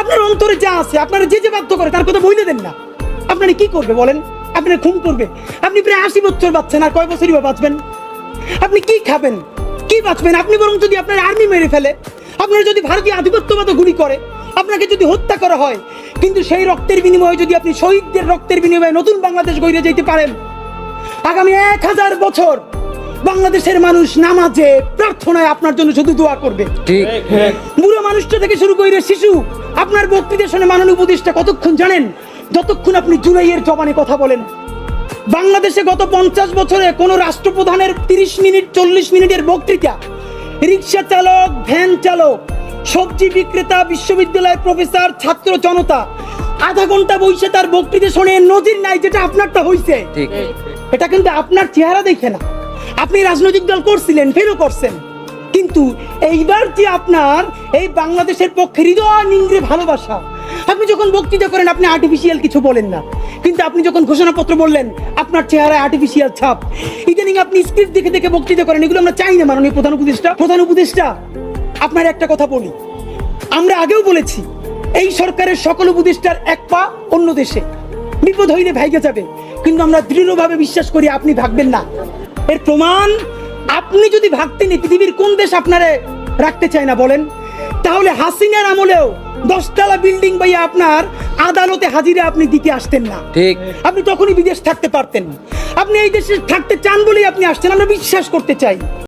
আপনার অন্তরে যা আছে, আপনারা যে বাধ্য করে তার কথা বইলে দেন না। আপনারা কি করবে বলেন? আপনারা খুন করবে? আপনি প্রায় 80 বছর বাঁচছেন, আর কয় বছরই বা বাঁচবেন? আপনি কি খাবেন, কি বাঁচবেন? আপনি বরং যদি আপনার আর্মি মেরে ফেলে, আপনারা যদি ভারতীয় আধিপত্যবাদ গুলি করে, আপনাকে যদি হত্যা করা হয়, কিন্তু সেই রক্তের বিনিময়ে যদি আপনি শহীদদের রক্তের বিনিময়ে নতুন বাংলাদেশ গড়ে যেতে পারেন, আগামী 1000 বছর বাংলাদেশের মানুষ নামাজে প্রার্থনায় আপনার জন্য শুধু দোয়া করবে। ঠিক। বুড়ো মানুষটা থেকে শুরু করে শিশু আপনার বক্তৃতা শুনে মাননীয় উপদেষ্টা কতক্ষণ জানেন? যতক্ষণ আপনি জুলাইয়ের জবানে কথা বলেন। বাংলাদেশে গত 50 বছরে কোন রাষ্ট্রপ্রধানের 30 মিনিট 40 মিনিটের বক্তৃতা, রিক্সা চালক, ভ্যান চালক, সবজি বিক্রেতা, বিশ্ববিদ্যালয়ের প্রফেসর, ছাত্র জনতা আধা ঘন্টা বসে তার বক্তৃতা শুনে নজির নাই, যেটা আপনারটা হইছে। ঠিক। এটা কিন্তু আপনার চেহারা দেখে না। আপনি রাজনৈতিক দল করছিলেন, ফেরও করছেন, কিন্তু এইবার যে আপনার এই বাংলাদেশের পক্ষে হৃদয় নিংড়ে ভালোবাসা, আপনি যখন বক্তৃতা করেন আপনি আর্টিফিশিয়াল কিছু বলেন না, কিন্তু আপনি যখন ঘোষণাপত্র বললেন আপনার চেহারায় আর্টিফিশিয়াল ছাপ। ইদানিং আপনি স্ক্রিপ্ট দেখে দেখে বক্তৃতা করেন, এগুলো আমরা চাই না। মাননীয় প্রধান উপদেষ্টা, আপনার একটা কথা বলি, আমরা আগেও বলেছি এই সরকারের সকল উপদেষ্টার এক পা অন্য দেশে, বিপদ হইলে ভাইগে যাবে, কিন্তু আমরা দৃঢ়ভাবে বিশ্বাস করি আপনি ভাগবেন না। এর প্রমাণ, আপনি যদি ভাগতেন পৃথিবীর কোন দেশ আপনারে রাখতে চায় না বলেন? তাহলে হাসিনার আমলেও 10 তলা বিল্ডিং বাইয়া আপনার আদালতে হাজিরা আপনি দিতে আসতেন না। ঠিক। আপনি তখনই বিদেশ থাকতে পারতেন। আপনি এই দেশে থাকতে চান বলেই আপনি আসছেন, আমরা বিশ্বাস করতে চাই।